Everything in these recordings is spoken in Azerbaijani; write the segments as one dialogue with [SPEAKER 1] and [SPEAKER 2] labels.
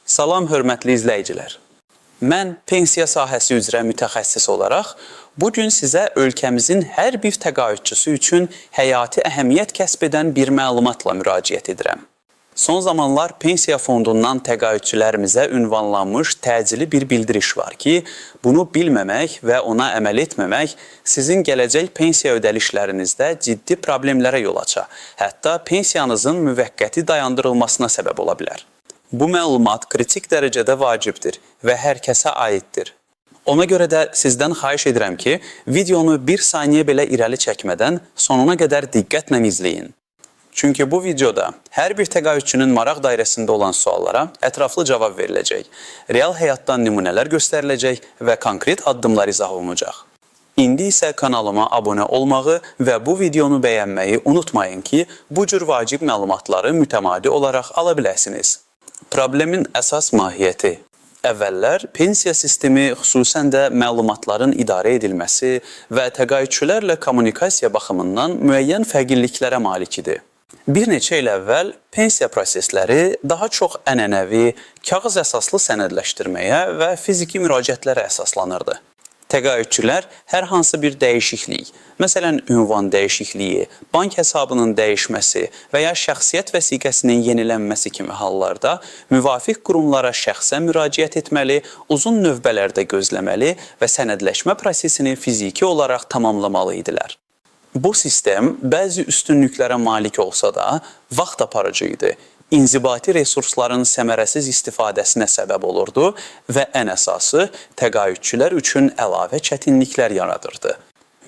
[SPEAKER 1] Salam hörmətli izləyicilər. Mən pensiya sahəsi üzrə mütəxəssis olaraq bugün sizə ölkəmizin hər bir təqaüdçüsü üçün həyati əhəmiyyət kəsb edən bir məlumatla müraciət edirəm. Son zamanlar pensiya fondundan təqaüdçülərimizə ünvanlanmış təcili bir bildiriş var ki, bunu bilməmək və ona əməl etməmək sizin gələcək pensiya ödənişlərinizdə ciddi problemlərə yol aça, hətta pensiyanızın müvəqqəti dayandırılmasına səbəb ola bilər. Bu məlumat kritik dərəcədə vacibdir və hər kəsə aiddir. Ona görə də sizdən xahiş edirəm ki, videonu bir saniyə belə irəli çəkmədən sonuna qədər diqqətlə izləyin. Çünki bu videoda hər bir təqaüdçünün maraq dairəsində olan suallara ətraflı cavab veriləcək, real həyatdan nümunələr göstəriləcək və konkret addımlar izah olunacaq. İndi isə kanalıma abunə olmağı və bu videonu bəyənməyi unutmayın ki, bu cür vacib məlumatları mütəmadi olaraq ala biləsiniz. Problemin əsas mahiyyəti. Əvvəllər pensiya sistemi xüsusən də məlumatların idarə edilməsi və təqaüdçülərlə kommunikasiya baxımından müəyyən fərqliliklərə malik idi. Bir neçə il əvvəl pensiya prosesləri daha çox ənənəvi, kağız əsaslı sənədləşdirməyə və fiziki müraciətlərə əsaslanırdı. Təqaüdçülər hər hansı bir dəyişiklik, məsələn, ünvan dəyişikliyi, bank hesabının dəyişməsi və ya şəxsiyyət vəsiqəsinin yenilənməsi kimi hallarda müvafiq qurumlara şəxsən müraciət etməli, uzun növbələrdə gözləməli və sənədləşmə prosesini fiziki olaraq tamamlamalı idilər. Bu sistem bəzi üstünlüklərə malik olsa da, vaxt aparıcı idi. İnzibati resursların səmərəsiz istifadəsinə səbəb olurdu və ən əsası təqaüdçülər üçün əlavə çətinliklər yaradırdı.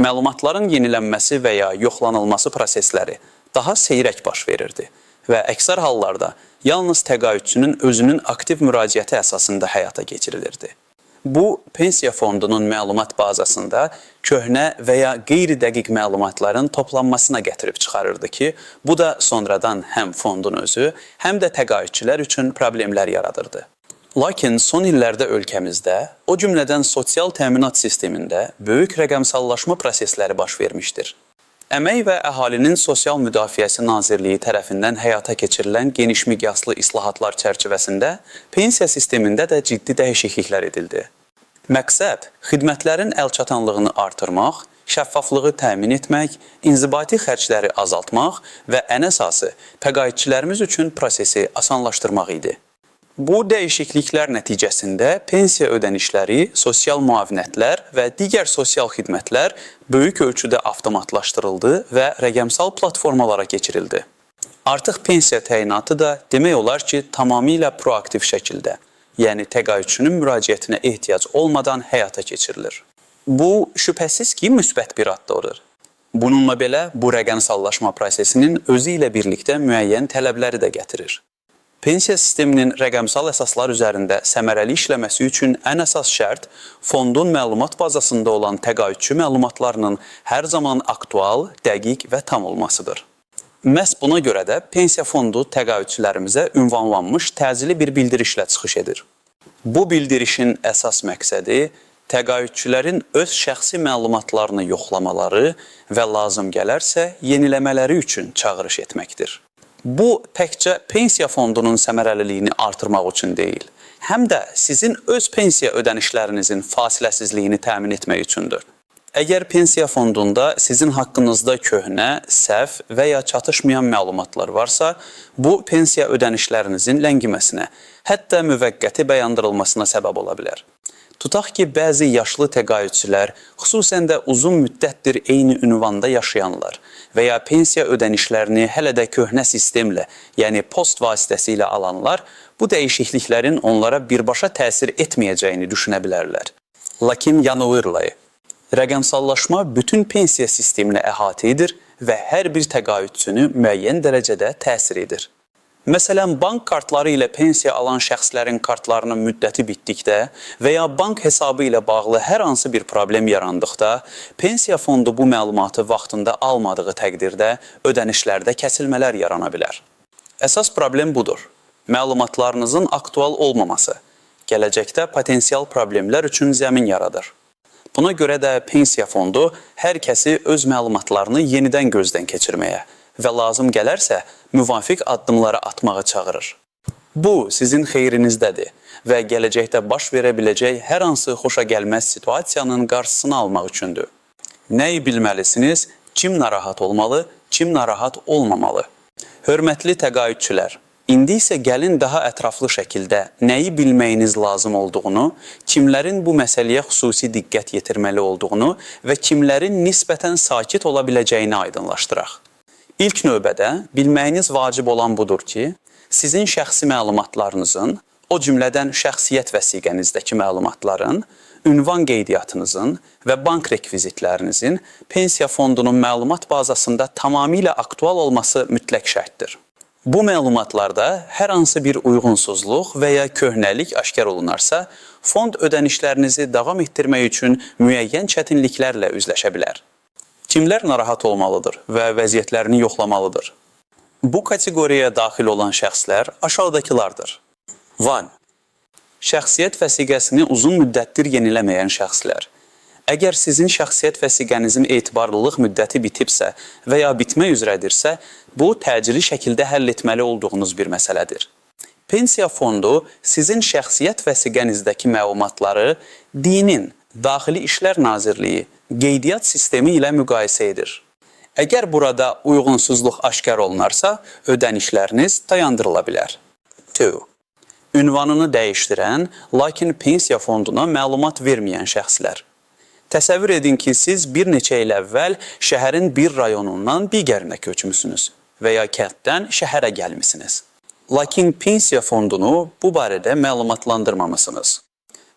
[SPEAKER 1] Məlumatların yenilənməsi və ya yoxlanılması prosesləri daha seyrək baş verirdi və əksər hallarda yalnız təqaüdçünün özünün aktiv müraciəti əsasında həyata keçirilirdi. Bu, pensiya fondunun məlumat bazasında köhnə və ya qeyri-dəqiq məlumatların toplanmasına gətirib çıxarırdı ki, bu da sonradan həm fondun özü, həm də təqaüdçülər üçün problemlər yaradırdı. Lakin son illərdə ölkəmizdə, o cümlədən sosial təminat sistemində böyük rəqəmsallaşma prosesləri baş vermişdir. Əmək və Əhalinin Sosial Müdafiəsi Nazirliyi tərəfindən həyata keçirilən geniş miqyaslı islahatlar çərçivəsində pensiya sistemində də ciddi dəyişikliklər edildi. Məqsəd, xidmətlərin əlçatanlığını artırmaq, şəffaflığı təmin etmək, inzibati xərcləri azaltmaq və ən əsası, təqaüdçülərimiz üçün prosesi asanlaşdırmaq idi. Bu dəyişikliklər nəticəsində pensiya ödənişləri, sosial müavinətlər və digər sosial xidmətlər böyük ölçüdə avtomatlaşdırıldı və rəqəmsal platformalara keçirildi. Artıq pensiya təyinatı da demək olar ki, tamamilə proaktiv şəkildə, yəni təqaüdçünün müraciətinə ehtiyac olmadan həyata keçirilir. Bu, şübhəsiz ki, müsbət bir addımdır. Bununla belə, bu rəqəmsallaşma prosesinin özü ilə birlikdə müəyyən tələbləri də gətirir. Pensiya sisteminin rəqəmsal əsaslar üzərində səmərəli işləməsi üçün ən əsas şərt fondun məlumat bazasında olan təqaüdçü məlumatlarının hər zaman aktual, dəqiq və tam olmasıdır. Məhz buna görə də pensiya fondu təqaüdçülərimizə ünvanlanmış təcili bir bildirişlə çıxış edir. Bu bildirişin əsas məqsədi təqaüdçülərin öz şəxsi məlumatlarını yoxlamaları və lazım gələrsə yeniləmələri üçün çağırış etməkdir. Bu, təkcə pensiya fondunun səmərəliliyini artırmaq üçün deyil, həm də sizin öz pensiya ödənişlərinizin fasiləsizliyini təmin etmək üçündür. Əgər pensiya fondunda sizin haqqınızda köhnə, səhv və ya çatışmayan məlumatlar varsa, bu pensiya ödənişlərinizin ləngiməsinə, hətta müvəqqəti bəyandırılmasına səbəb ola bilər. Tutaq ki, bəzi yaşlı təqaüdçülər, xüsusən də uzun müddətdir eyni ünvanda yaşayanlar və ya pensiya ödənişlərini hələ də köhnə sistemlə, yəni post vasitəsilə alanlar, bu dəyişikliklərin onlara birbaşa təsir etməyəcəyini düşünə bilərlər. Lakin yanılırlar. Rəqəmsallaşma bütün pensiya sisteminə əhatə edir və hər bir təqaüdçünü müəyyən dərəcədə təsir edir. Məsələn, bank kartları ilə pensiya alan şəxslərin kartlarının müddəti bitdikdə və ya bank hesabı ilə bağlı hər hansı bir problem yarandıqda, pensiya fondu bu məlumatı vaxtında almadığı təqdirdə ödənişlərdə kəsilmələr yarana bilər. Əsas problem budur. Məlumatlarınızın aktual olmaması, gələcəkdə potensial problemlər üçün zəmin yaradır. Buna görə də pensiya fondu hər kəsi öz məlumatlarını yenidən gözdən keçirməyə və lazım gələrsə müvafiq addımları atmağı çağırır. Bu sizin xeyrinizdədir və gələcəkdə baş verə biləcək hər hansı xoşagəlməz situasiyanın qarşısını almaq üçündür. Nəyi bilməlisiniz? Kim narahat olmalı, kim narahat olmamalı? Hörmətli təqaüdçülər, indi isə gəlin daha ətraflı şəkildə nəyi bilməyiniz lazım olduğunu, kimlərin bu məsələyə xüsusi diqqət yetirməli olduğunu və kimlərin nisbətən sakit ola biləcəyini aydınlaşdıraq. İlk növbədə bilməyiniz vacib olan budur ki, sizin şəxsi məlumatlarınızın, o cümlədən şəxsiyyət vəsiqənizdəki məlumatların, ünvan qeydiyyatınızın və bank rekvizitlərinizin pensiya fondunun məlumat bazasında tamamilə aktual olması mütləq şərtdir. Bu məlumatlarda hər hansı bir uyğunsuzluq və ya köhnəlik aşkar olunarsa, fond ödənişlərinizi davam etdirmək üçün müəyyən çətinliklərlə üzləşə bilər. Kimlər narahat olmalıdır və vəziyyətlərini yoxlamalıdır? Bu kateqoriyaya daxil olan şəxslər aşağıdakılardır. 1. Şəxsiyyət vəsiqəsini uzun müddətdir yeniləməyən şəxslər. Əgər sizin şəxsiyyət vəsiqənizin etibarlılıq müddəti bitibsə və ya bitmək üzrədirsə, bu təcili şəkildə həll etməli olduğunuz bir məsələdir. Pensiya fondu sizin şəxsiyyət vəsiqənizdəki məlumatları dinin, Daxili İşlər Nazirliyi, qeydiyyat sistemi ilə müqayisə edir. Əgər burada uyğunsuzluq aşkar olunarsa, ödənişləriniz dayandırıla bilər. 2. Ünvanını dəyişdirən, lakin pensiya fonduna məlumat verməyən şəxslər. Təsəvvür edin ki, siz bir neçə il əvvəl şəhərin bir rayonundan digərinə köçmüsünüz və ya kənddən şəhərə gəlmisiniz. Lakin pensiya fondunu bu barədə məlumatlandırmamışsınız.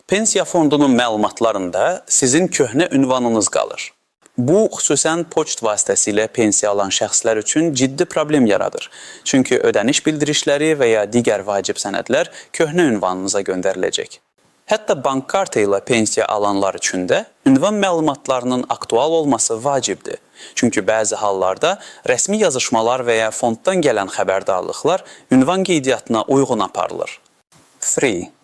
[SPEAKER 1] Pensiya fondunun məlumatlarında sizin köhnə ünvanınız qalır. Bu, xüsusən poçt vasitəsilə pensiya alan şəxslər üçün ciddi problem yaradır. Çünki ödəniş bildirişləri və ya digər vacib sənədlər köhnə ünvanınıza göndəriləcək. Hətta bank kartı ilə pensiya alanlar üçün də ünvan məlumatlarının aktual olması vacibdir. Çünki bəzi hallarda rəsmi yazışmalar və ya fonddan gələn xəbərdarlıqlar ünvan qeydiyyatına uyğun aparılır. 3.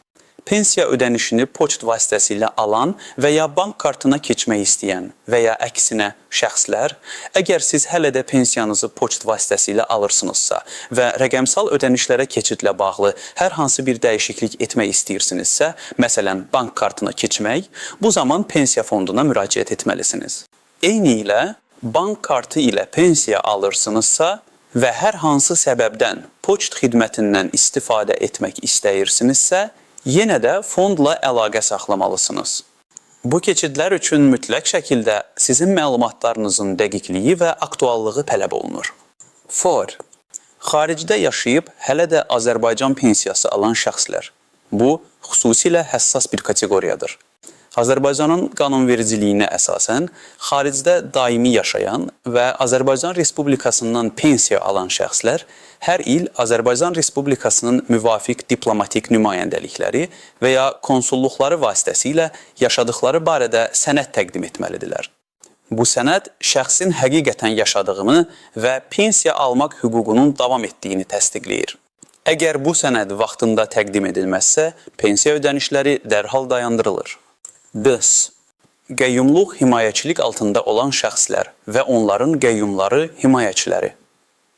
[SPEAKER 1] Pensiya ödənişini poçt vasitəsilə alan və ya bank kartına keçmək istəyən və ya əksinə şəxslər, əgər siz hələ də pensiyanızı poçt vasitəsilə alırsınızsa və rəqəmsal ödənişlərə keçidlə bağlı hər hansı bir dəyişiklik etmək istəyirsinizsə, məsələn, bank kartına keçmək, bu zaman pensiya fonduna müraciət etməlisiniz. Eyni ilə bank kartı ilə pensiya alırsınızsa və hər hansı səbəbdən poçt xidmətindən istifadə etmək istəyirsinizsə, yenə də fondla əlaqə saxlamalısınız. Bu keçidlər üçün mütləq şəkildə sizin məlumatlarınızın dəqiqliyi və aktuallığı tələb olunur. 4. Xaricdə yaşayıb hələ də Azərbaycan pensiyası alan şəxslər. Bu, xüsusilə həssas bir kateqoriyadır. Azərbaycanın qanunvericiliyinə əsasən, xaricdə daimi yaşayan və Azərbaycan Respublikasından pensiya alan şəxslər hər il Azərbaycan Respublikasının müvafiq diplomatik nümayəndəlikləri və ya konsulluqları vasitəsilə yaşadıkları barədə sənəd təqdim etməlidirlər. Bu sənəd şəxsin həqiqətən yaşadığını və pensiya almaq hüququnun davam etdiyini təsdiqləyir. Əgər bu sənəd vaxtında təqdim edilməzsə, pensiya ödənişləri dərhal dayandırılır. 5. Qəyyumluq himayəçilik altında olan şəxslər və onların qəyyumları himayəçiləri.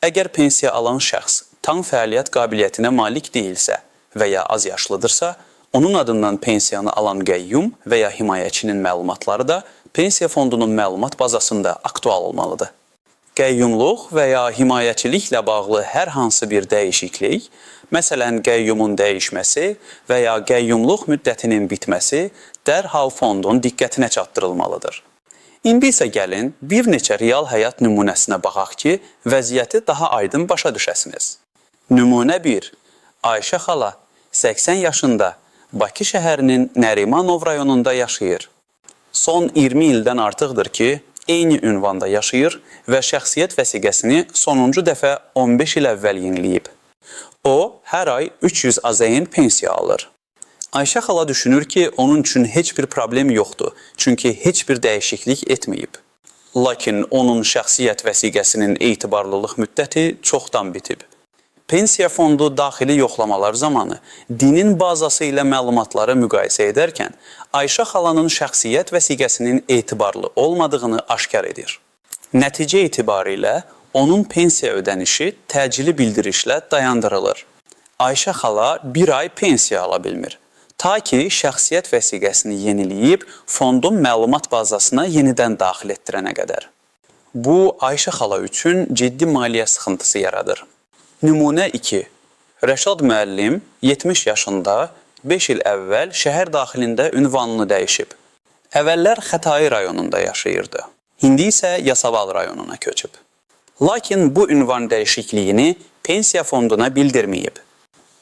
[SPEAKER 1] Əgər pensiya alan şəxs tam fəaliyyət qabiliyyətinə malik deyilsə və ya az yaşlıdırsa, onun adından pensiyanı alan qəyyum və ya himayəçinin məlumatları da pensiya fondunun məlumat bazasında aktual olmalıdır. Qəyyumluq və ya himayəçiliklə bağlı hər hansı bir dəyişiklik, məsələn, qəyyumun dəyişməsi və ya qəyyumluq müddətinin bitməsi dərhal fondun diqqətinə çatdırılmalıdır. İndi isə gəlin, bir neçə real həyat nümunəsinə baxaq ki, vəziyyəti daha aydın başa düşəsiniz. Nümunə 1. Ayşə xala, 80 yaşında, Bakı şəhərinin Nərimanov rayonunda yaşayır. Son 20 ildən artıqdır ki, eyni ünvanda yaşayır və şəxsiyyət vəsiqəsini sonuncu dəfə 15 il əvvəl yeniləyib. O, hər ay 300 AZN pensiya alır. Ayşə xala düşünür ki, onun üçün heç bir problem yoxdur, çünki heç bir dəyişiklik etməyib. Lakin onun şəxsiyyət vəsiqəsinin etibarlılıq müddəti çoxdan bitib. Pensiya fondu daxili yoxlamalar zamanı dinin bazası ilə məlumatları müqayisə edərkən, Ayşə xalanın şəxsiyyət vəsiqəsinin etibarlı olmadığını aşkar edir. Nəticə etibarilə onun pensiya ödənişi təcili bildirişlə dayandırılır. Ayşə xala bir ay pensiya ala bilmir. Ta ki, şəxsiyyət vəsiqəsini yeniləyib, fondun məlumat bazasına yenidən daxil etdirənə qədər. Bu, Ayşə xala üçün ciddi maliyyə sıxıntısı yaradır. Nümunə 2. Rəşad müəllim 70 yaşında 5 il əvvəl şəhər daxilində ünvanını dəyişib. Əvvəllər Xətai rayonunda yaşayırdı. İndi isə Yasaval rayonuna köçüb. Lakin bu ünvan dəyişikliyini pensiya fonduna bildirməyib.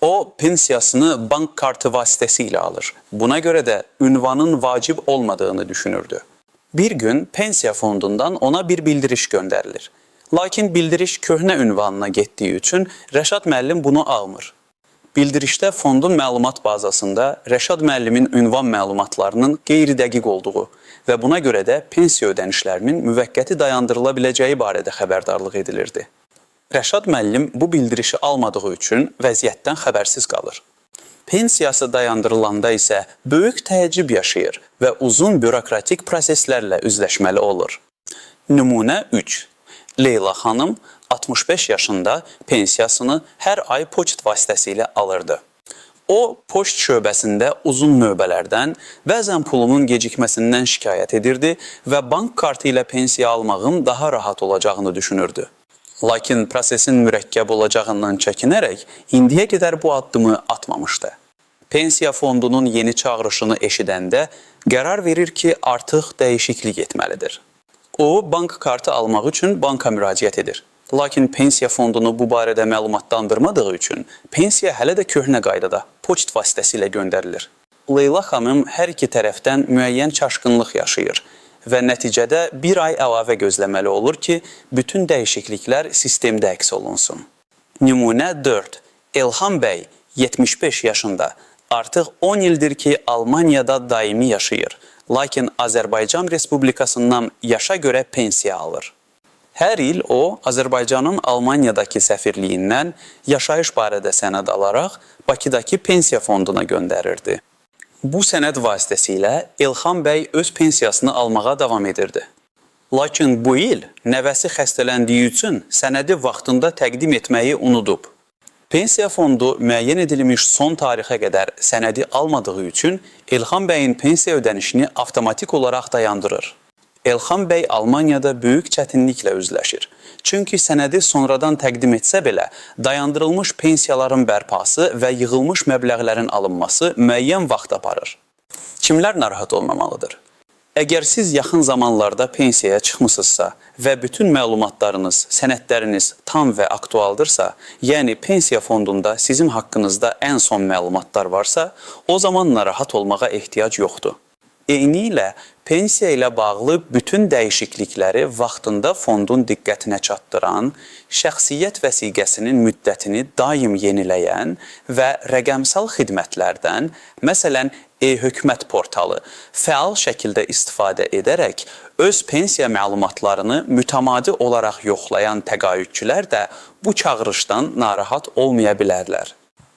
[SPEAKER 1] O, pensiyasını bank kartı vasitəsilə alır. Buna görə də ünvanın vacib olmadığını düşünürdü. Bir gün pensiya fondundan ona bir bildiriş göndərilir. Lakin bildiriş köhnə ünvanına getdiyi üçün Rəşad müəllim bunu almır. Bildirişdə fondun məlumat bazasında Rəşad müəllimin ünvan məlumatlarının qeyri-dəqiq olduğu və buna görə də pensiya ödənişlərinin müvəqqəti dayandırıla biləcəyi barədə xəbərdarlıq edilirdi. Rəşad müəllim bu bildirişi almadığı üçün vəziyyətdən xəbərsiz qalır. Pensiyası dayandırılanda isə böyük təəccüb yaşayır və uzun bürokratik proseslərlə üzləşməli olur. Nümunə 3. Leyla xanım 65 yaşında pensiyasını hər ay poçt vasitəsilə alırdı. O, poçt şöbəsində uzun növbələrdən, bəzən pulumun gecikməsindən şikayət edirdi və bank kartı ilə pensiya almağın daha rahat olacağını düşünürdü. Lakin prosesin mürəkkəb olacağından çəkinərək indiyə qədər bu addımı atmamışdı. Pensiya fondunun yeni çağırışını eşidəndə qərar verir ki, artıq dəyişiklik etməlidir. O, bank kartı almaq üçün banka müraciət edir. Lakin pensiya fondunu bu barədə məlumatlandırmadığı üçün pensiya hələ də köhnə qaydada poçt vasitəsilə göndərilir. Leyla xanım hər iki tərəfdən müəyyən çaşqınlıq yaşayır və nəticədə bir ay əlavə gözləməli olur ki, bütün dəyişikliklər sistemdə əks olunsun. Nümunə 4. Elham bəy 75 yaşında, artıq 10 ildir ki, Almaniyada daimi yaşayır. Lakin Azərbaycan Respublikasından yaşa görə pensiya alır. Hər il o, Azərbaycanın Almaniyadakı səfirliyindən yaşayış barədə sənəd alaraq Bakıdakı pensiya fonduna göndərirdi. Bu sənəd vasitəsilə Elxan bəy öz pensiyasını almağa davam edirdi. Lakin bu il nəvəsi xəstələndiyi üçün sənədi vaxtında təqdim etməyi unudub. Pensiya fondu müəyyən edilmiş son tarixə qədər sənədi almadığı üçün Elxan bəyin pensiya ödənişini avtomatik olaraq dayandırır. Elxan bəy Almaniyada böyük çətinliklə üzləşir. Çünki sənədi sonradan təqdim etsə belə, dayandırılmış pensiyaların bərpası və yığılmış məbləğlərin alınması müəyyən vaxt aparır. Kimlər narahat olmamalıdır? Əgər siz yaxın zamanlarda pensiyaya çıxmısınızsa və bütün məlumatlarınız, sənədləriniz tam və aktualdırsa, yəni pensiya fondunda sizin haqqınızda ən son məlumatlar varsa, o zaman narahat olmağa ehtiyac yoxdur. Eyni ilə pensiya ilə bağlı bütün dəyişiklikləri vaxtında fondun diqqətinə çatdıran, şəxsiyyət vəsiqəsinin müddətini daim yeniləyən və rəqəmsal xidmətlərdən, məsələn, e-hökumət portalı fəal şəkildə istifadə edərək öz pensiya məlumatlarını mütəmadi olaraq yoxlayan təqaüdçülər də bu çağırışdan narahat olmaya bilərlər.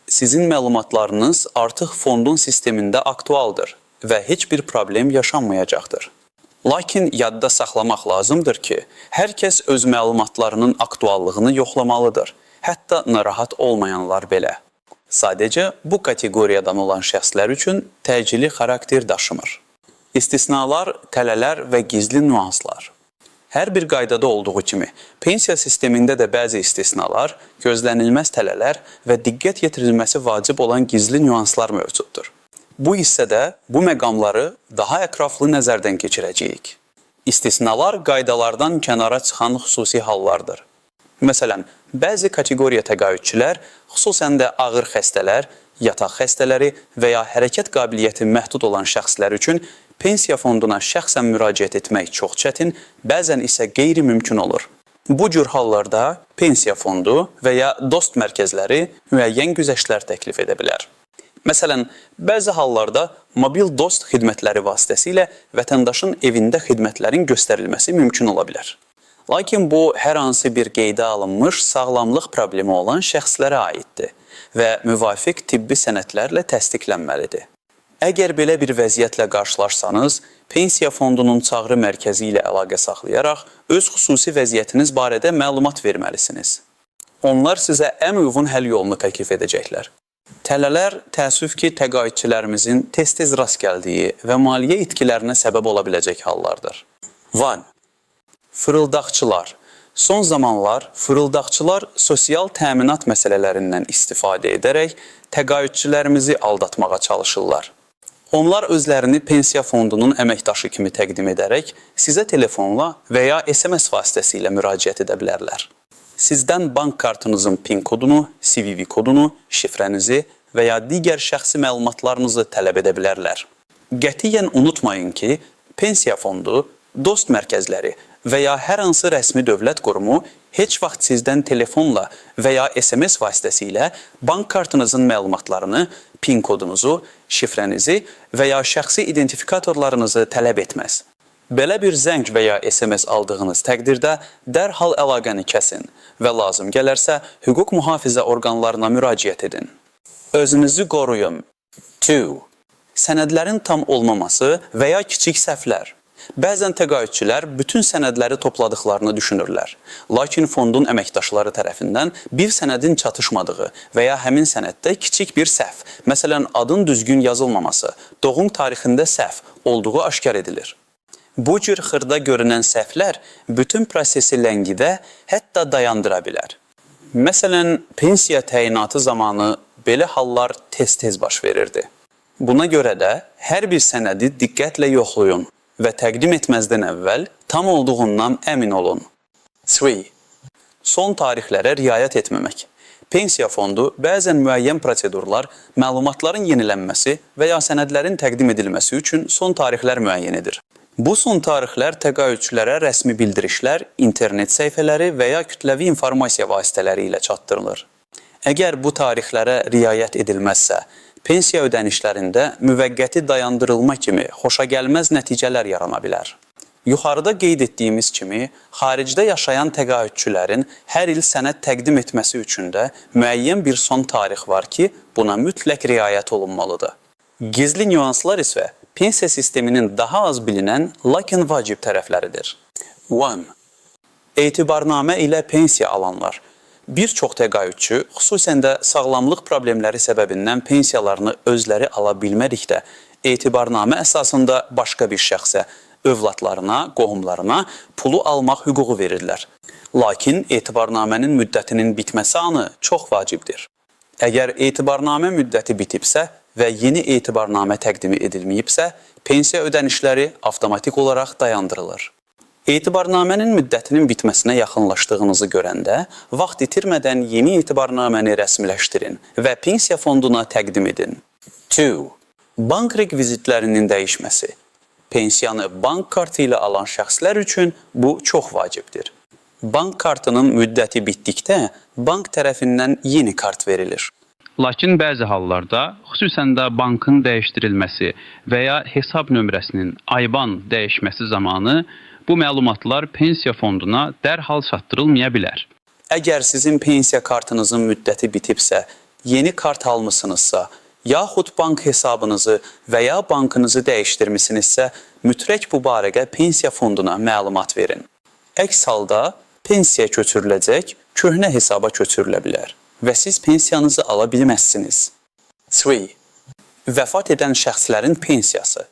[SPEAKER 1] Sizin məlumatlarınız artıq fondun sistemində aktualdır və heç bir problem yaşanmayacaqdır. Lakin yadda saxlamaq lazımdır ki, hər kəs öz məlumatlarının aktuallığını yoxlamalıdır, hətta narahat olmayanlar belə. Sadəcə bu kateqoriyadan olan şəxslər üçün təcili xarakter daşımır. İstisnalar, tələlər və gizli nüanslar. Hər bir qaydada olduğu kimi, pensiya sistemində də bəzi istisnalar, gözlənilməz tələlər və diqqət yetirilməsi vacib olan gizli nüanslar mövcuddur. Bu hissədə bu məqamları daha ətraflı nəzərdən keçirəcəyik. İstisnalar qaydalardan kənara çıxan xüsusi hallardır. Məsələn, bəzi kateqoriya təqaüdçülər, xüsusən də ağır xəstələr, yataq xəstələri və ya hərəkət qabiliyyəti məhdud olan şəxslər üçün pensiya fonduna şəxsən müraciət etmək çox çətin, bəzən isə qeyri-mümkün olur. Bu cür hallarda pensiya fondu və ya dost mərkəzləri müəyyən güzəştlər təklif edə bilər. Məsələn, bəzi hallarda mobil dost xidmətləri vasitəsilə vətəndaşın evində xidmətlərin göstərilməsi mümkün ola bilər. Lakin bu, hər hansı bir qeydə alınmış sağlamlıq problemi olan şəxslərə aiddir və müvafiq tibbi sənədlərlə təsdiqlənməlidir. Əgər belə bir vəziyyətlə qarşılarsanız, pensiya fondunun çağrı mərkəzi ilə əlaqə saxlayaraq öz xüsusi vəziyyətiniz barədə məlumat verməlisiniz. Onlar sizə ən uyğun həll yolunu təklif edəcəklər. Tələlər təəssüf ki, təqaüdçülərimizin tez-tez rast gəldiyi və maliyyə itkilərinə səbəb ola biləcək hallardır. 1. Fırıldaqçılar. Son zamanlar fırıldaqçılar sosial təminat məsələlərindən istifadə edərək təqaüdçülərimizi aldatmağa çalışırlar. Onlar özlərini pensiya fondunun əməkdaşı kimi təqdim edərək sizə telefonla və ya SMS vasitəsilə müraciət edə bilərlər. Sizdən bank kartınızın PIN kodunu, CVV kodunu, şifrənizi və ya digər şəxsi məlumatlarınızı tələb edə bilərlər. Qətiyyən unutmayın ki, pensiya fondu, dost mərkəzləri və ya hər hansı rəsmi dövlət qurumu heç vaxt sizdən telefonla və ya SMS vasitəsilə bank kartınızın məlumatlarını, PIN kodunuzu, şifrənizi və ya şəxsi identifikatorlarınızı tələb etməz. Belə bir zəng və ya SMS aldığınız təqdirdə dərhal əlaqəni kəsin və lazım gələrsə hüquq mühafizə orqanlarına müraciət edin. Özünüzü qoruyun. 2. Sənədlərin tam olmaması və ya kiçik səhvlər. Bəzən təqaüdçülər bütün sənədləri topladıqlarını düşünürlər. Lakin fondun əməkdaşları tərəfindən bir sənədin çatışmadığı və ya həmin sənəddə kiçik bir səhv, məsələn adın düzgün yazılmaması, doğum tarixində səhv olduğu aşkar edilir. Bu cür xırda görünən səhvlər bütün prosesi ləngidə, hətta dayandıra bilər. Məsələn, pensiya təyinatı zamanı belə hallar tez-tez baş verirdi. Buna görə də hər bir sənədi diqqətlə yoxlayın və təqdim etməzdən əvvəl tam olduğundan əmin olun. 3. Son tarixlərə riayət etməmək. Pensiya fondu bəzən müəyyən prosedurlar, məlumatların yenilənməsi və ya sənədlərin təqdim edilməsi üçün son tarixlər müəyyən edir. Bu son tarixlər təqaüdçülərə rəsmi bildirişlər, internet səhifələri və ya kütləvi informasiya vasitələri ilə çatdırılır. Əgər bu tarixlərə riayət edilməzsə, pensiya ödənişlərində müvəqqəti dayandırılma kimi xoşagəlməz nəticələr yarana bilər. Yuxarıda qeyd etdiyimiz kimi, xaricdə yaşayan təqaüdçülərin hər il sənəd təqdim etməsi üçün də müəyyən bir son tarix var ki, buna mütləq riayət olunmalıdır. Gizli nüanslar isə pensiya sisteminin daha az bilinən, lakin vacib tərəfləridir. 1. Etibarnamə ilə pensiya alanlar. Bir çox təqaüdçü, xüsusən də sağlamlıq problemləri səbəbindən pensiyalarını özləri ala bilmədikdə, etibarnamə əsasında başqa bir şəxsə, övladlarına, qohumlarına pulu almaq hüququ verirlər. Lakin etibarnamənin müddətinin bitməsi anı çox vacibdir. Əgər etibarnamə müddəti bitibsə və yeni etibarnamə təqdimi edilməyibsə, pensiya ödənişləri avtomatik olaraq dayandırılır. Etibarnamənin müddətinin bitməsinə yaxınlaşdığınızı görəndə, vaxt itirmədən yeni etibarnaməni rəsmiləşdirin və pensiya fonduna təqdim edin. 2. Bank rekvizitlərinin dəyişməsi. Pensiyanı bank kartı ilə alan şəxslər üçün bu çox vacibdir. Bank kartının müddəti bitdikdə, bank tərəfindən yeni kart verilir.
[SPEAKER 2] Lakin bəzi hallarda, xüsusən də bankın dəyişdirilməsi və ya hesab nömrəsinin IBAN dəyişməsi zamanı bu məlumatlar pensiya fonduna dərhal çatdırılmaya bilər.
[SPEAKER 1] Əgər sizin pensiya kartınızın müddəti bitibsə, yeni kart almısınızsa, yaxud bank hesabınızı və ya bankınızı dəyişdirmisinizsə, mütləq bu barədə pensiya fonduna məlumat verin. Əks halda pensiya köçürüləcək, köhnə hesaba köçürülə bilər və siz pensiyanızı ala bilməzsiniz. 3. Vəfat edən şəxslərin pensiyası.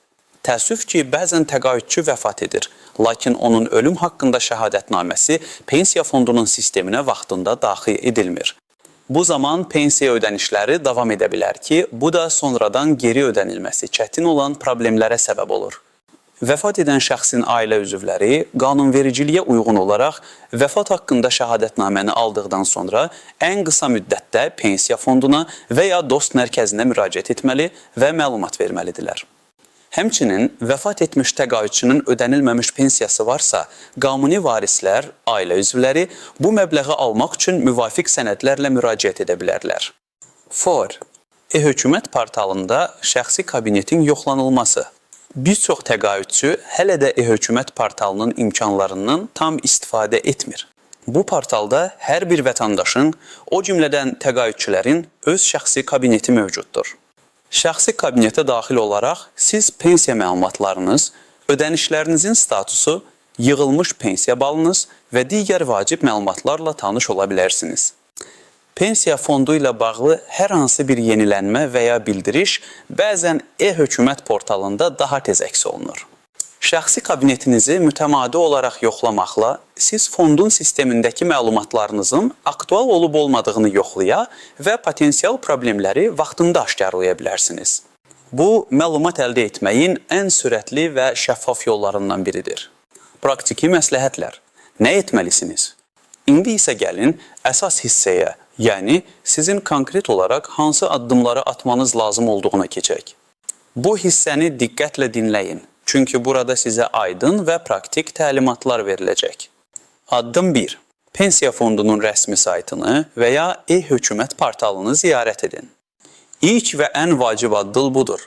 [SPEAKER 1] Təəssüf ki, bəzən təqaüdçü vəfat edir, lakin onun ölüm haqqında şəhadətnaməsi pensiya fondunun sisteminə vaxtında daxil edilmir. Bu zaman pensiya ödənişləri davam edə bilər ki, bu da sonradan geri ödənilməsi çətin olan problemlərə səbəb olur. Vəfat edən şəxsin ailə üzvləri qanunvericiliyə uyğun olaraq vəfat haqqında şəhadətnaməni aldıqdan sonra ən qısa müddətdə pensiya fonduna və ya dost mərkəzinə müraciət etməli və məlumat verməlidirlər. Həmçinin, vəfat etmiş təqaüdçünün ödənilməmiş pensiyası varsa, qanuni varislər, ailə üzvləri bu məbləği almaq üçün müvafiq sənədlərlə müraciət edə bilərlər. 4. E-hökumət portalında şəxsi kabinetin yoxlanılması. Bir çox təqaüdçü hələ də e-hökumət portalının imkanlarından tam istifadə etmir. Bu portalda hər bir vətəndaşın, o cümlədən təqaüdçülərin öz şəxsi kabineti mövcuddur. Şəxsi kabinetə daxil olaraq siz pensiya məlumatlarınız, ödənişlərinizin statusu, yığılmış pensiya balınız və digər vacib məlumatlarla tanış ola bilərsiniz. Pensiya fondu ilə bağlı hər hansı bir yenilənmə və ya bildiriş bəzən e-hökumət portalında daha tez əks olunur. Şəxsi kabinetinizi mütəmadi olaraq yoxlamaqla siz fondun sistemindəki məlumatlarınızın aktual olub olmadığını yoxlaya və potensial problemləri vaxtında aşkarlaya bilərsiniz. Bu, məlumat əldə etməyin ən sürətli və şəffaf yollarından biridir. Praktiki məsləhətlər. Nə etməlisiniz? İndi isə gəlin əsas hissəyə, yəni sizin konkret olaraq hansı addımları atmanız lazım olduğuna keçək. Bu hissəni diqqətlə dinləyin. Çünki burada sizə aydın və praktik təlimatlar veriləcək. Addım 1. Pensiya fondunun rəsmi saytını və ya e-hökumət portalını ziyarət edin. İlk və ən vacib addım budur.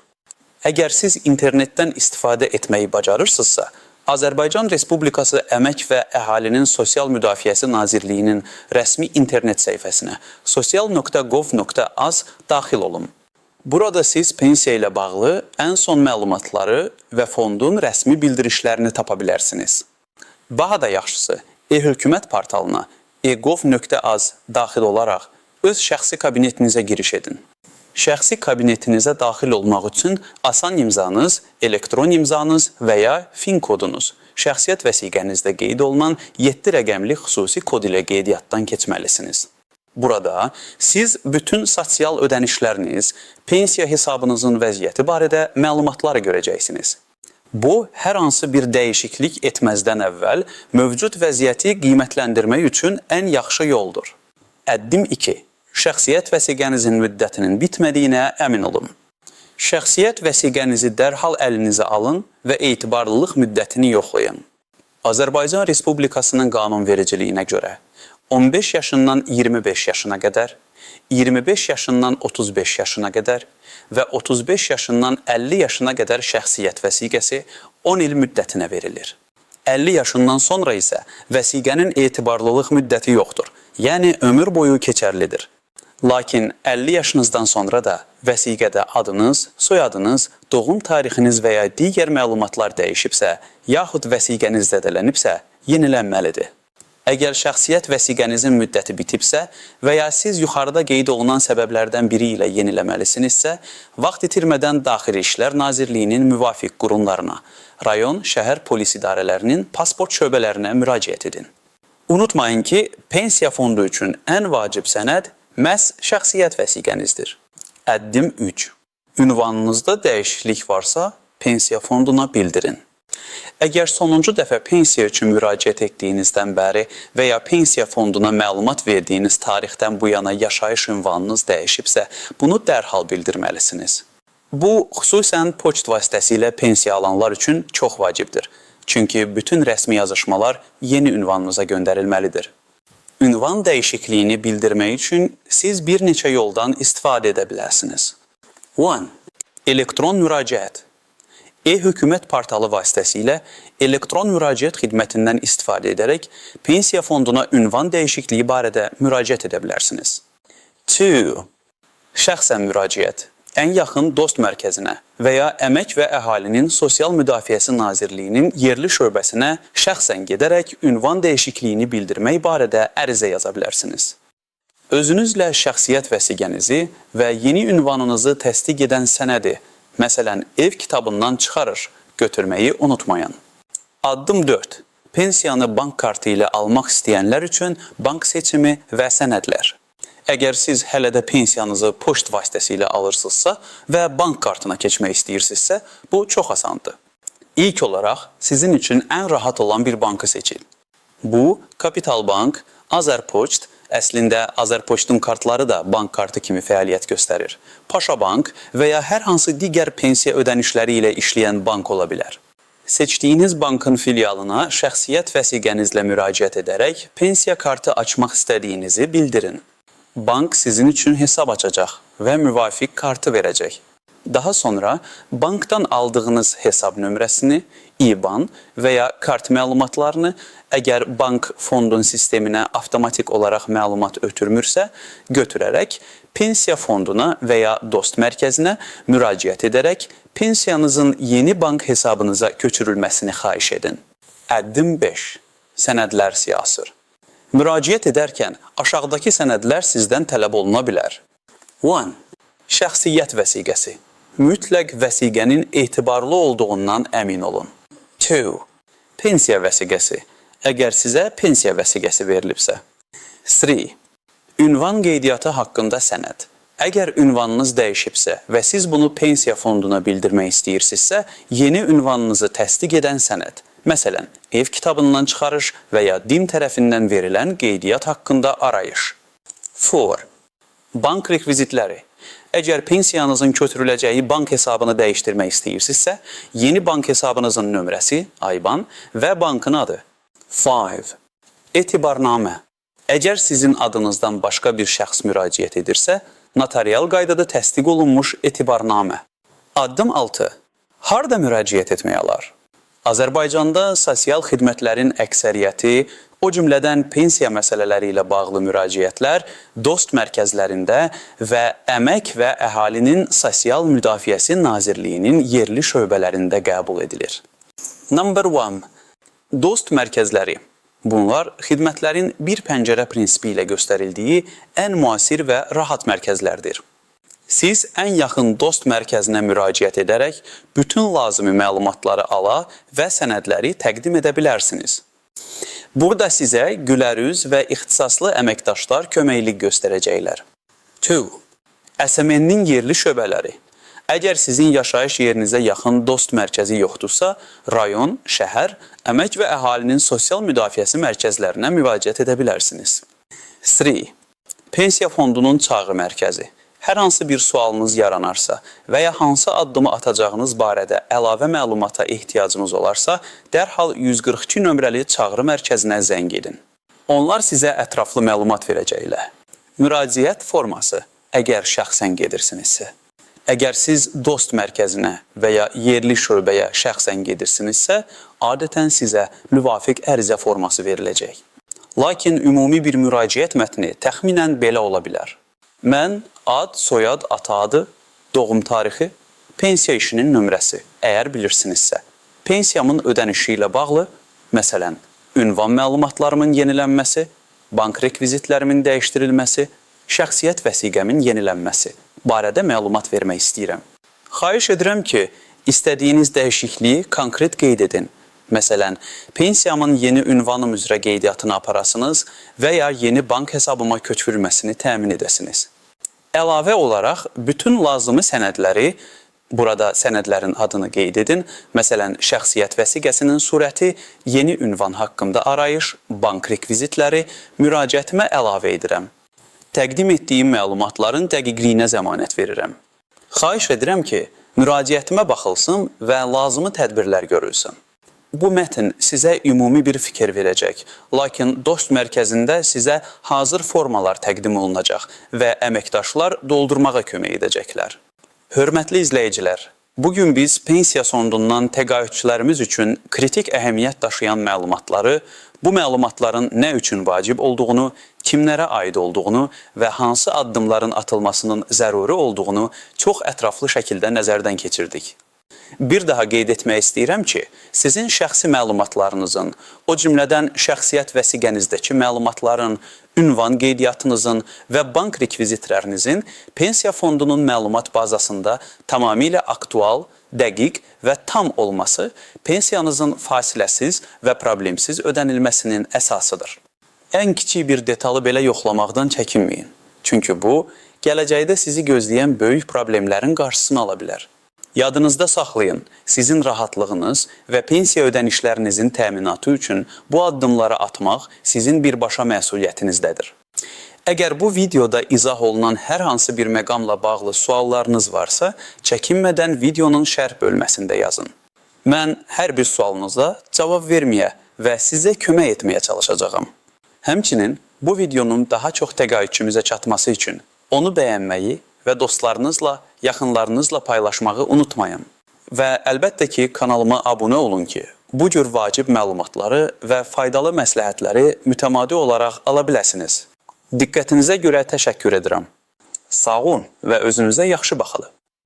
[SPEAKER 1] Əgər siz internetdən istifadə etməyi bacarırsınızsa, Azərbaycan Respublikası Əmək və Əhalinin Sosial Müdafiəsi Nazirliyinin rəsmi internet səhifəsinə sosial.gov.az daxil olun. Burada siz pensiya ilə bağlı ən son məlumatları və fondun rəsmi bildirişlərini tapa bilərsiniz. Daha da yaxşısı, e-hökumət portalına e-gov.az daxil olaraq öz şəxsi kabinetinizə giriş edin. Şəxsi kabinetinizə daxil olmaq üçün asan imzanız, elektron imzanız və ya FIN kodunuz, şəxsiyyət vəsiqənizdə qeyd olunan 7 rəqəmli xüsusi kod ilə qeydiyyatdan keçməlisiniz. Burada siz bütün sosial ödənişləriniz, pensiya hesabınızın vəziyyəti barədə məlumatları görəcəksiniz. Bu, hər hansı bir dəyişiklik etməzdən əvvəl mövcud vəziyyəti qiymətləndirmək üçün ən yaxşı yoldur. Addım 2. Şəxsiyyət vəsiqənizin müddətinin bitmədiyinə əmin olun. Şəxsiyyət vəsiqənizi dərhal əlinizə alın və etibarlılıq müddətini yoxlayın. Azərbaycan Respublikasının qanunvericiliyinə görə 15 yaşından 25 yaşına qədər, 25 yaşından 35 yaşına qədər və 35 yaşından 50 yaşına qədər şəxsiyyət vəsiqəsi 10 il müddətinə verilir. 50 yaşından sonra isə vəsiqənin etibarlılıq müddəti yoxdur, yəni ömür boyu keçərlidir. Lakin 50 yaşınızdan sonra da vəsiqədə adınız, soyadınız, doğum tarixiniz və ya digər məlumatlar dəyişibsə, yaxud vəsiqəniz zədələnibsə, yenilənməlidir. Əgər şəxsiyyət vəsiqənizin müddəti bitibsə və ya siz yuxarıda qeyd olunan səbəblərdən biri ilə yeniləməlisinizsə, vaxt itirmədən Daxili İşlər Nazirliyinin müvafiq qurumlarına, rayon, şəhər polis idarələrinin pasport şöbələrinə müraciət edin. Unutmayın ki, pensiya fondu üçün ən vacib sənəd məhz şəxsiyyət vəsiqənizdir. Addım 3. Ünvanınızda dəyişiklik varsa, pensiya fonduna bildirin. Əgər sonuncu dəfə pensiya üçün müraciət etdiyinizdən bəri və ya pensiya fonduna məlumat verdiyiniz tarixdən bu yana yaşayış ünvanınız dəyişibsə, bunu dərhal bildirməlisiniz. Bu, xüsusən poçt vasitəsilə pensiya alanlar üçün çox vacibdir. Çünki bütün rəsmi yazışmalar yeni ünvanınıza göndərilməlidir. Ünvan dəyişikliyini bildirmək üçün siz bir neçə yoldan istifadə edə bilərsiniz. 1. Elektron müraciət. E-hökumət portalı vasitəsilə elektron müraciət xidmətindən istifadə edərək pensiya fonduna ünvan dəyişikliyi barədə müraciət edə bilərsiniz. 2. Şəxsən müraciət. Ən yaxın dost mərkəzinə və ya Əmək və Əhalinin Sosial Müdafiəsi Nazirliyinin yerli şöbəsinə şəxsən gedərək ünvan dəyişikliyini bildirmək barədə ərizə yaza bilərsiniz. Özünüzlə şəxsiyyət vəsiqənizi və yeni ünvanınızı təsdiq edən sənədi, məsələn, ev kitabından çıxarır, götürməyi unutmayın. Addım 4. Pensiyanı bank kartı ilə almaq istəyənlər üçün bank seçimi və sənədlər. Əgər siz hələ də pensiyanızı poçt vasitəsilə alırsınızsa və bank kartına keçmək istəyirsinizsə, bu çox asandır. İlk olaraq sizin üçün ən rahat olan bir bankı seçin. Bu, Kapital Bank, Azərpoçt, əslində Azərpoçtun kartları da bank kartı kimi fəaliyyət göstərir. Paşa Bank və ya hər hansı digər pensiya ödənişləri ilə işləyən bank ola bilər. Seçdiyiniz bankın filialına şəxsiyyət vəsiqənizlə müraciət edərək pensiya kartı açmaq istədiyinizi bildirin. Bank sizin üçün hesab açacaq və müvafiq kartı verəcək. Daha sonra bankdan aldığınız hesab nömrəsini, IBAN və ya kart məlumatlarını, əgər bank fondun sisteminə avtomatik olaraq məlumat ötürmürsə, götürərək pensiya fonduna və ya dost mərkəzinə müraciət edərək pensiyanızın yeni bank hesabınıza köçürülməsini xahiş edin. Addım 5. Sənədlər siyahısı. Müraciət edərkən aşağıdakı sənədlər sizdən tələb oluna bilər. 1. Şəxsiyyət vəsiqəsi. Mütləq vəsiqənin etibarlı olduğundan əmin olun. 2. Pensiya vəsiqəsi. Əgər sizə pensiya vəsiqəsi verilibsə. 3. Ünvan qeydiyyatı haqqında sənəd. Əgər ünvanınız dəyişibsə və siz bunu pensiya fonduna bildirmək istəyirsinizsə, yeni ünvanınızı təsdiq edən sənəd. Məsələn, ev kitabından çıxarış və ya DİM tərəfindən verilən qeydiyyat haqqında arayış. 4. Bank rekvizitləri. Əgər pensiyanızın götürüləcəyi bank hesabını dəyişdirmək istəyirsinizsə, yeni bank hesabınızın nömrəsi, IBAN və bankın adı. 5. Etibarnamə. Əgər sizin adınızdan başqa bir şəxs müraciət edirsə, notarial qaydada təsdiq olunmuş etibarnamə. Addım 6. Harda müraciət etmək olar? Azərbaycanda sosial xidmətlərin əksəriyyəti, o cümlədən pensiya məsələləri ilə bağlı müraciətlər dost mərkəzlərində və Əmək və Əhalinin Sosial Müdafiəsi Nazirliyinin yerli şöbələrində qəbul edilir. Number 1. Dost mərkəzləri. Bunlar xidmətlərin bir pəncərə prinsipi ilə göstərildiyi ən müasir və rahat mərkəzlərdir. Siz ən yaxın dost mərkəzinə müraciət edərək bütün lazımi məlumatları ala və sənədləri təqdim edə bilərsiniz. Burada sizə gülərüz və ixtisaslı əməkdaşlar köməklik göstərəcəklər. 2. SMN-nin yerli şöbələri. Əgər sizin yaşayış yerinizə yaxın dost mərkəzi yoxdursa, rayon, şəhər, Əmək və Əhalinin Sosial Müdafiəsi mərkəzlərinə müraciət edə bilərsiniz. 3. Pensiya fondunun çağı mərkəzi. Hər hansı bir sualınız yaranarsa və ya hansı addımı atacağınız barədə əlavə məlumata ehtiyacınız olarsa, dərhal 142 nömrəli çağrı mərkəzinə zəng edin. Onlar sizə ətraflı məlumat verəcəklər. Müraciət forması, əgər şəxsən gedirsinizsə. Əgər siz dost mərkəzinə və ya yerli şöbəyə şəxsən gedirsinizsə, adətən sizə müvafiq ərizə forması veriləcək. Lakin ümumi bir müraciət mətni təxminən belə ola bilər. Mən ad, soyad, ata adı, doğum tarixi, pensiya işinin nömrəsi, əgər bilirsinizsə. Pensiyamın ödənişi ilə bağlı, məsələn, ünvan məlumatlarımın yenilənməsi, bank rekvizitlərimin dəyişdirilməsi, şəxsiyyət vəsiqəmin yenilənməsi barədə məlumat vermək istəyirəm. Xahiş edirəm ki, istədiyiniz dəyişikliyi konkret qeyd edin. Məsələn, pensiyamın yeni ünvanım üzrə qeydiyyatını aparasınız və ya yeni bank hesabıma köçürülməsini təmin edəsiniz. Əlavə olaraq, bütün lazımi sənədləri, burada sənədlərin adını qeyd edin. Məsələn, şəxsiyyət vəsiqəsinin surəti, yeni ünvan haqqında arayış, bank rekvizitləri, müraciətimə əlavə edirəm. Təqdim etdiyim məlumatların dəqiqliyinə zəmanət verirəm. Xahiş edirəm ki, müraciətimə baxılsın və lazımi tədbirlər görülsün. Bu mətn sizə ümumi bir fikir verəcək, lakin dost mərkəzində sizə hazır formalar təqdim olunacaq və əməkdaşlar doldurmağa kömək edəcəklər. Hörmətli izləyicilər, bugün biz pensiya fondundan təqaüdçülərimiz üçün kritik əhəmiyyət daşıyan məlumatları, bu məlumatların nə üçün vacib olduğunu, kimlərə aid olduğunu və hansı addımların atılmasının zəruri olduğunu çox ətraflı şəkildə nəzərdən keçirdik. Bir daha qeyd etmək istəyirəm ki, sizin şəxsi məlumatlarınızın, o cümlədən şəxsiyyət vəsiqənizdəki məlumatların, ünvan qeydiyyatınızın və bank rekvizitlərinizin pensiya fondunun məlumat bazasında tamamilə aktual, dəqiq və tam olması pensiyanızın fasiləsiz və problemsiz ödənilməsinin əsasıdır. Ən kiçik bir detalı belə yoxlamaqdan çəkinməyin. Çünki bu, gələcəkdə sizi gözləyən böyük problemlərin qarşısını ala bilər. Yadınızda saxlayın, sizin rahatlığınız və pensiya ödənişlərinizin təminatı üçün bu addımları atmaq sizin birbaşa məsuliyyətinizdədir. Əgər bu videoda izah olunan hər hansı bir məqamla bağlı suallarınız varsa, çəkinmədən videonun şərh bölməsində yazın. Mən hər bir sualınıza cavab verməyə və sizə kömək etməyə çalışacağam. Həmçinin bu videonun daha çox təqaüdçümüzə çatması üçün onu bəyənməyi və dostlarınızla, yaxınlarınızla paylaşmağı unutmayın. Və əlbəttə ki, kanalıma abunə olun ki, bu cür vacib məlumatları və faydalı məsləhətləri mütəmadi olaraq ala biləsiniz. Diqqətinizə görə təşəkkür edirəm. Sağ olun və özünüzə yaxşı baxın.